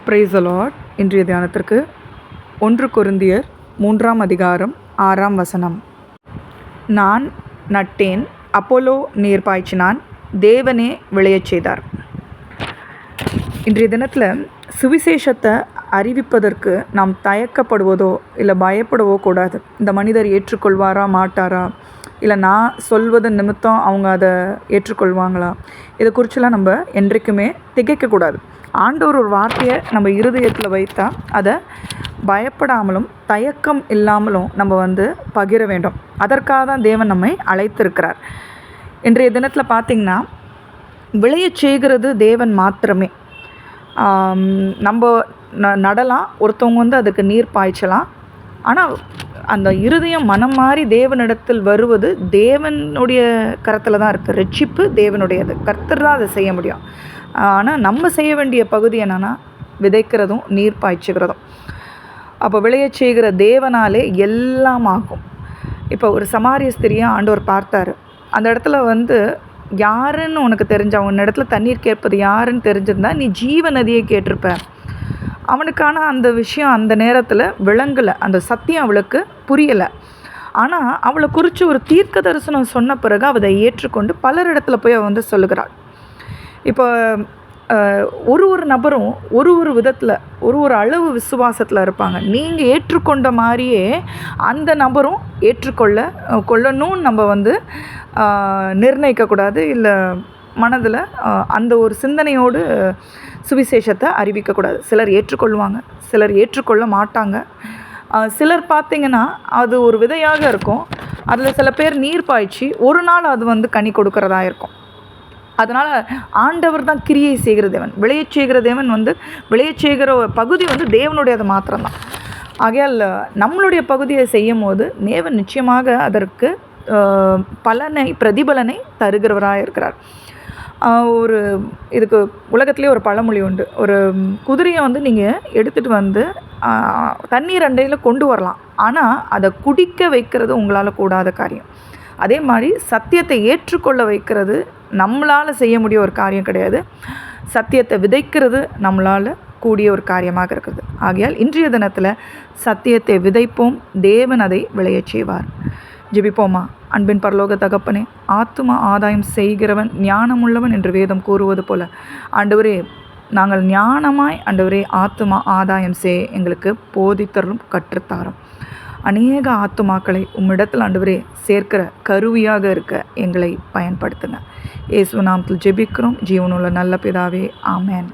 Praise the Lord. இன்றைய தியானத்திற்கு 1 கொரிந்தியர் 3ஆம் அதிகாரம் 6ஆம் வசனம். நான் நட்டேன், அப்போலோ நீர் பாய்ச்சினான், தேவனே விளையச் செய்தார். இன்றைய தினத்தில் சுவிசேஷத்தை அறிவிப்பதற்கு நாம் தயக்கப்படுவதோ இல்லை பயப்படவோ கூடாது. இந்த மனிதர் ஏற்றுக்கொள்வாரா மாட்டாரா, இல்லை நான் சொல்வது நிமித்தம் அவங்க அதை ஏற்றுக்கொள்வாங்களா, இதை குறிச்செல்லாம் நம்ம என்றைக்குமே திகைக்கக்கூடாது. ஆண்டவர் ஒரு வார்த்தையை நம்ம இருதயத்தில் வைத்தா அதை பயப்படாமலும் தயக்கம் இல்லாமலும் நம்ம பகிர வேண்டும். அதற்காக தான் தேவன் நம்மை அழைத்திருக்கிறார். இன்றைய தினத்தில் பார்த்திங்கன்னா, விளையச் செய்கிறது தேவன் மாத்திரமே. நம்ம நடலாம், ஒருத்தவங்க அதுக்கு நீர் பாய்ச்சலாம். ஆனால் அந்த இருதயம் மனம் மாறி தேவனிடத்தில் வருவது தேவனுடைய கரத்தில் தான் இருக்குது. ரட்சிப்பு தேவனுடையது, கர்த்தர் தான் அதை செய்ய முடியும். ஆனால் நம்ம செய்ய வேண்டிய பகுதி என்னென்னா விதைக்கிறதும் நீர் பாய்ச்சுகிறதும். அப்போ விளையச் செய்கிற தேவனாலே எல்லாம் ஆகும். இப்போ ஒரு சமாரிய ஸ்திரியை ஆண்டவர் பார்த்தார். அந்த இடத்துல யாருன்னு உனக்கு தெரிஞ்ச, அவன் இடத்துல தண்ணீர் கேட்பது யாருன்னு தெரிஞ்சிருந்தா நீ ஜீவ நதியை கேட்டிருப்ப. அவனுக்கான அந்த விஷயம் அந்த நேரத்தில் விளங்கலை, அந்த சத்தியம் அவளுக்கு புரியலை. ஆனால் அவளை குறித்து ஒரு தீர்க்க தரிசனம் சொன்ன பிறகு அவதை ஏற்றுக்கொண்டு பலரிடத்துல போய் அவள் சொல்லுகிறாள். இப்போ ஒரு நபரும் ஒரு விதத்தில் ஒரு அளவு விசுவாசத்தில் இருப்பாங்க. நீங்கள் ஏற்றுக்கொண்ட மாதிரியே அந்த நபரும் கொள்ளணும்னு நம்ம நிர்ணயிக்கக்கூடாது. இல்லை மனதில் அந்த ஒரு சிந்தனையோடு சுவிசேஷத்தை அறிவிக்கக்கூடாது. சிலர் ஏற்றுக்கொள்வாங்க, சிலர் ஏற்றுக்கொள்ள மாட்டாங்க. சிலர் பார்த்திங்கன்னா அது ஒரு விதையாக இருக்கும். அதில் சில பேர் நீர் பாய்ச்சி ஒரு நாள் அது கனி கொடுக்கறதா இருக்கும். அதனால் ஆண்டவர் தான் கிரியை செய்கிற தேவன். விளையச் செய்கிற தேவன் விளையச் செய்கிற பகுதி தேவனுடையது மாத்திரம்தான். ஆகையால் நம்மளுடைய பகுதியை செய்யும் போது தேவன் நிச்சயமாக அதற்கு பிரதிபலனை தருகிறவராக இருக்கிறார். இதுக்கு உலகத்திலே ஒரு பழமொழி உண்டு. ஒரு குதிரையை நீங்கள் எடுத்துகிட்டு தண்ணீர் அண்டையில் கொண்டு வரலாம், ஆனால் அதை குடிக்க வைக்கிறது உங்களால் கூடாத காரியம். அதே மாதிரி சத்தியத்தை ஏற்றுக்கொள்ள வைக்கிறது நம்மளால் செய்ய முடிய ஒரு காரியம் கிடையாது. சத்தியத்தை விதைக்கிறது நம்மளால் கூடிய ஒரு காரியமாக இருக்குது. ஆகையால் இன்றைய தினத்தில் சத்தியத்தை விதைப்போம், தேவன் அதை விளையச் செய்வார். ஜெபிப்போமா. அன்பின் பரலோக தகப்பனே, ஆத்தும ஆதாயம் செய்கிறவன் ஞானமுள்ளவன் என்று வேதம் கூறுவது போல, ஆண்டவரே நாங்கள் ஞானமாய் ஆண்டவரே ஆத்தும ஆதாயம் செய்ய எங்களுக்கு போதித்தரும் கற்றுத்தாரும். அநேக ஆத்துமாக்களை உம்மிடத்தில் ஆண்டவரே சேர்க்கிற கருவியாக இருக்க எங்களை பயன்படுத்துங்க. இயேசு நாமத்தில் ஜெபிக்கிறோம் ஜீவனுள்ள நல்ல பிதாவே, ஆமென்.